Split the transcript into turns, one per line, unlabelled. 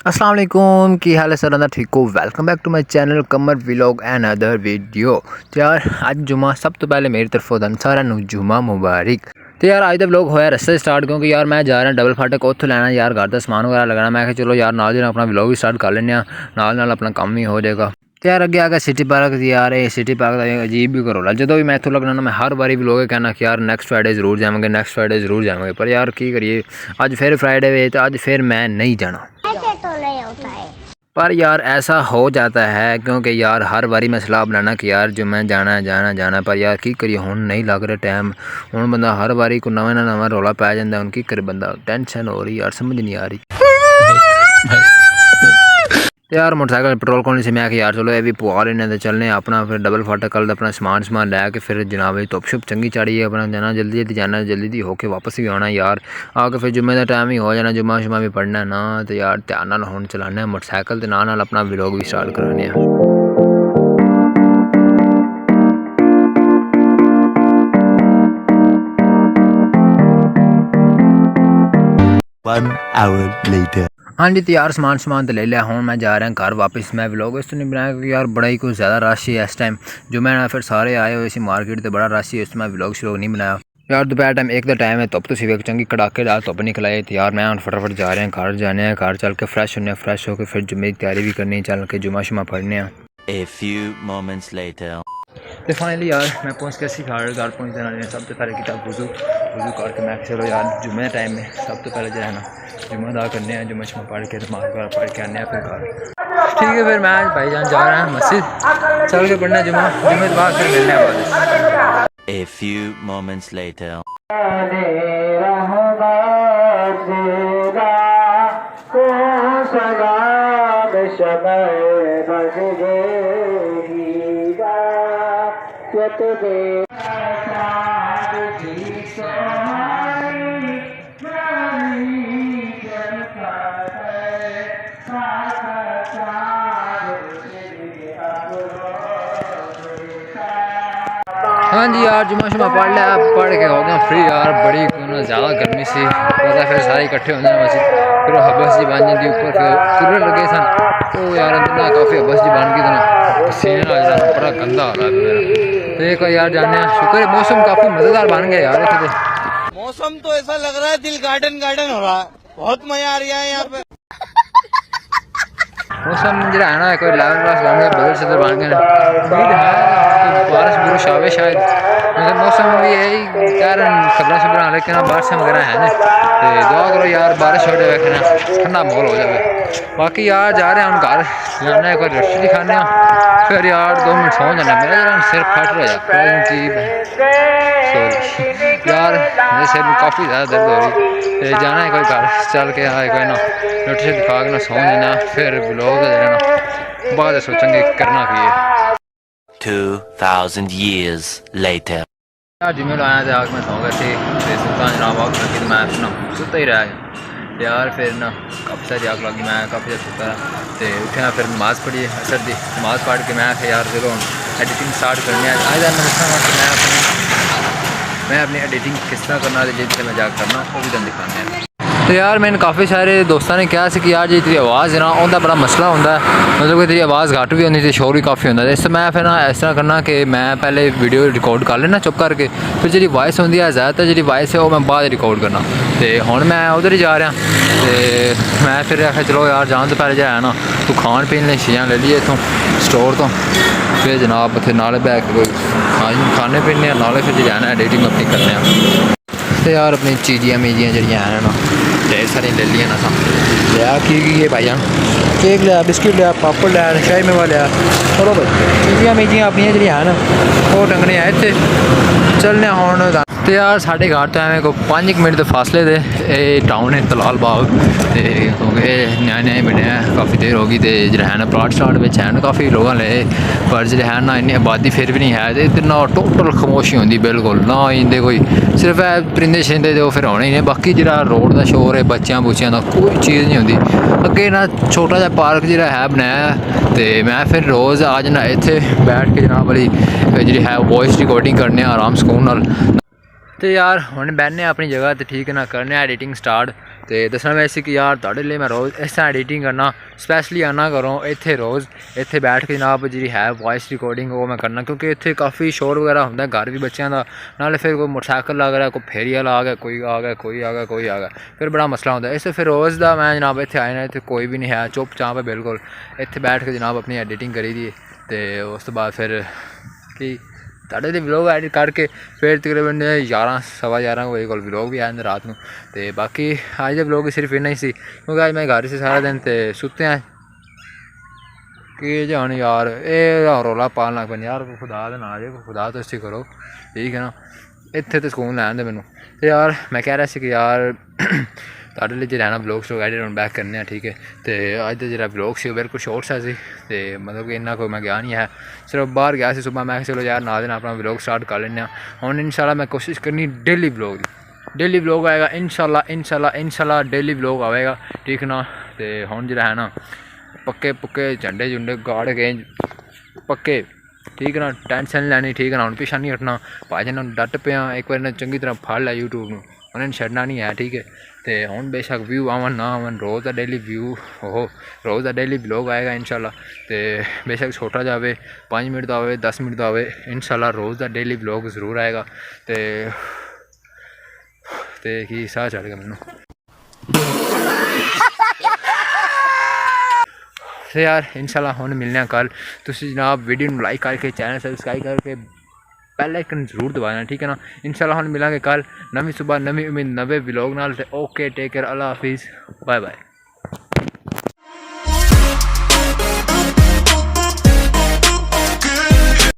अस्सलाम वालेकुम की हाल है सर ठीक हो। Welcome back to my channel Kamar vlog and other video. तो यार अज जुम्मा सब तो पहले मेरी तरफों सारा जुम्मा मुबारक। तो यार अज का व्लॉग होया रस्ते स्टार्ट क्योंकि यार मैं जा रहा डबल फाटक उत्थों लैना यार घर का समान वगैरह लगाना। मैं कहा चलो यार नाल अपना व्लॉग भी स्टार्ट कर लें नाल अपना काम ही हो जाएगा। तो यार अगे आगे सिटी पार्क यार सिटी पार्क का अजीब भी करो जो भी मैं इतों लगना मैं हर बारी व्लॉग कहना कि यार नेक्स्ट फ्राइडे जरूर जाएंगे नेक्स्ट फ्राइडे जरूर जाएंगे। पर यार की करिए अज फिर फ्राइडे वे तो अज फिर मैं नहीं जाना। पर यार ऐसा हो जाता है क्योंकि यार हर बारी मैं सलाह बनाना कि यार जो मैं जाना है पर यार की करिए हुण नहीं लग रहा टाइम। हुण बंदा हर बारी को नवा रौला पै जाता है। की करे बंदा टेंशन हो रही यार समझ नहीं आ रही। यार मोटरसाइकिल पेट्रोल को नहीं से मैं कि यार चलो ये भी पुआ लेने तो चलने अपना फिर डबल फाटक कल अपना समान लैके फिर जनाब धुप शुप चंगी चाड़ी है अपना जाना जल्दी जाना जल्दी होके वापस भी आना यार आके फिर जुम्मे का टाइम ही हो जाना जुम्मा शुमा भी पढ़ना ना। तो यार ध्यान नाल हुण चलाना मोटरसाइकिल तो नाल अपना व्लॉग भी स्टार्ट कराने। हाँ जी तो यार समान तो ले लिया। हूँ मैं जा रहा घर वापस। मैं व्लॉग इस तो नहीं बनाया क्योंकि यार बड़ा ही कुछ ज़्यादा रश ही है इस टाइम जो मैं फिर सारे आए हुए इसी मार्केट तो बड़ा रश ही इस मैं व्लॉग श्लॉग नहीं बनाया। यार दोपहर टाइम एक टाइम है धुप तो एक चंगी कड़ाकेदार धुप निकल आई। तो यार मैं हम फटाफट जा रहे हैं घर जाने हैं घर चल के फ्रैश होने फ्रैश होकर फिर जुम्मे की तैयारी भी करनी चल के जुम्मा शुमा पढ़ने। तो फाइनली यार मैं पहुँच के घर पहुँच जाना सब तो पहले किताब वजू करके मैं चलो यार जुम्मे टाइम में सब तो पहले जो है ना जुम्मा अदा करने हैं जुम्मा शुमा पढ़ के नमाज वगैरह पढ़ के आने फिर घर। ठीक है फिर मैं भाईजान जा रहा है मस्जिद चल के पढ़ना जुम्मे के बाद फिर मिलने वापस।
A few moments later.
हाँ जी यार जुम्मा शुमा पढ़ लिया पढ़ के हो गया फ्री यार बड़ी ज़्यादा गर्मी सी पता फिर सारे इकट्ठे होने मस्जिद फिर हबस जी बन जाती ऊपर फिर कूलर लगे सन तो यार अंदर काफ़ी हबस जी बन गई तो पसीना आ जाता बड़ा गंदा हो रहा है मेरा। तो एक यार जाने शुक्र है मौसम काफ़ी मज़ेदार बन गया यार इतने
मौसम तो ऐसा लग रहा है दिल गार्डन हो रहा है बहुत मजा आ रहा है यहाँ पे।
मौसम जो है ना कोई 11 क्लास बन गया बदल से बन गए उम्मीद है बारिश बुरिश आवे शायद मतलब मौसम भी यही कह रहे हैं खबर शबर लेकिन बारिश वगैरह है ना तो दुआ करो यार बारिश हो जाए फिर ठंडा माहौल हो जाए। बाकी यार जा रहे हैं हम घर जाना है कोई रोटी खाने फिर यार 2 मिनट सौ जाना मेरा जरा सिर फट रहा है सॉरी यार मेरे सिर में काफ़ी ज़्यादा दर्द हो रही है। जाना है कोई घर चल के आए कोई ना रोटी से खा के ना सौ जाना फिर व्लॉग देना बाद सोचेंगे करना भी है।
2000 years later.
यार जिम्मे आया था आग मैं सौ गए थे सुल्तान जनाब आग लगी तो मैं अपना सुता ही रहा यार फिर ना काफ़ी सारी आग लगी मैं काफ़ी ज़्यादा सुता रहा तो उठा फिर नमाज़ पढ़ी असर दी नमाज़ पढ़ के मैं यार चलो एडिटिंग स्टार्ट करनी है आज मैं दसा मैं अपनी एडिटिंग किस तरह करना जिससे मैं जाकर करना वो भी तुम दिखाने हैं। तो यार मैंने काफ़ी सारे दोस्तों ने कहा कि यार जी तेरी आवाज़ है ना उनका बड़ा मसला होता है मतलब कि तेरी आवाज़ घट भी होती थी शोर भी काफ़ी होता है। इस मैं फिर ना इस तरह करना कि मैं पहले वीडियो रिकॉर्ड कर लेना चुप करके फिर जी वॉइस होती है ज़्यादातर जी वॉइस है वो मैं बाद रिकॉर्ड करना। तो हुण मैं उधर ही जा रहा तो मैं फिर आखिया चलो यार जान तो पहले जो है ना तू खान पीन ली चीज़ां ले लीए इतों स्टोर तो फिर जनाब उत्थे नाले बह के कोई खाने पीने नाले फिर जाना एडिटिंग अपनी करने। तो यार अपनी चीज़ियाँ मीजियाँ जड़ियाँ हैं ना ढेर सारी ले लिया ना लिया की भाई जान केक लिया बिस्किट लिया पापड़ लिया शाही मेवा लिया चलो भाई चीज़ियाँ मीजियाँ अपनियाँ जड़ियाँ हैं ना वो टंगने आए थे चलने हुण। तो यार साढ़े घर तो एवं को 5 मिनट के फासले दे टाउन है तलाल बाग क्योंकि नया बनया काफ़ी देर हो गई तो जो है ना प्लाट श्लाट में है काफ़ी लोग ले पर जो है ना इन्नी आबादी फिर भी नहीं है तो इधर ना टोटल खामोशी होती बिल्कुल ना इंदे कोई सिर्फ परिंदे शिंदे तो फिर होने ही नहीं बाकी जो रोड का शोर है बच्चों बुच्चों का कोई चीज़ नहीं होती। अगे ना छोटा जहा पार्क जो है बनाया तो मैं फिर रोज़ आ जाना इत्थे बैठ के जनाब वाली जी है वॉइस रिकॉर्डिंग करने आराम सुकून नाल। तो यार हम बहने अपनी जगह तो ठीक है ना करने एडिटिंग स्टार्ट तो दसना वैसे कि यार तुहाडे लिए मैं रोज़ इस तरह एडिटिंग करना स्पैशली आना करूँ इत्थे रोज़ इत्थे बैठ के जनाब जी है वॉइस रिकॉर्डिंग वो मैं करना, क्योंकि इत्थे काफ़ी शोर वगैरह होंदा घर भी बच्चों का, नाले फिर कोई मोटरसाइकिल लग रहा, कोई फेरी वाला आ गया, कोई आ गया, कोई आ गया, कोई आ गया, फिर बड़ा मसला होंदा। इस फिर रोज़ का मैं जनाब इत्थे आए ना, इत्थे कोई भी नहीं है, चुप चाप है बिल्कुल, इत्थे बैठ के जनाब अपनी एडिटिंग करी दी तो उस तो बाद फिर कि तुहाडे ते व्लॉग एडिट करके फिर तकरीबन 11 सवा 11 बजे कोल व्लॉग भी आए रात को। तो बाकी अज के व्लॉग सिर्फ इन्ना ही सी, क्योंकि अज मैं घर से सारा दिन तो सुत्ते हैं कि जान यार ये रौला पालन लग पैन यार, खुदा का ना जे खुदा तो इसी करो, ठीक है ना, इत्थे तो सुकून लैन दे मैनू। तो यार मैं कह रहा सी कि यार तुहाडे लिए जो रहना व्लॉग शो एडिट हम बैक करने, ठीक है। तो अज का जो व्लॉग से बिल्कुल शॉर्ट सा सी, तो मतलब कि इन्ना कोई मैं गया नहीं है, सिर्फ बाहर गया सी सुबह, मैं चलो यार ना दिन अपना व्लॉग स्टार्ट कर लें। हुण इंशाल्लाह मैं कोशिश करनी डेली व्लॉग की, डेली व्लॉग आएगा इंशाल्लाह इंशाल्लाह इंशाल्लाह डेली व्लॉग आएगा, ठीक ना। तो हुण जो है ना पक्के पुक्के झंडे झुंडे गाड़ गए पक्के, ठीक है ना, टेंशन नहीं लैनी, ठीक है ना, हुण पिछा नहीं हटना, भाजन डट पिया एक बार चंगी तरह फड़ लिया यूट्यूब में, उन्हें छड़ना नहीं है, ठीक है। तो हुण बेशक व्यू आवन ना आवन रोज़ का डेली व्यू रोज़ का डेली व्लॉग आएगा इंशाल्लाह। तो बेशक छोटा जाए 5 मिनट का आए 10 मिनट का आए, इंशाल्लाह रोज़ का डेली व्लॉग जरूर आएगा। तो की साह चढ़ गया मैनू। तो यार इंशाल्लाह हुण मिलने कल, तुसीं जनाब वीडियो में लाइक करके चैनल सबसक्राइब करके बेल आइकन जरूर दबाना, ठीक है ना। इंशाल्लाह हुण मिलांगे कल नवी सुबह नवी उम्मीद नवे व्लॉग नाल। ओके टेक केयर, अल्लाह हाफिज़, बाय बाय।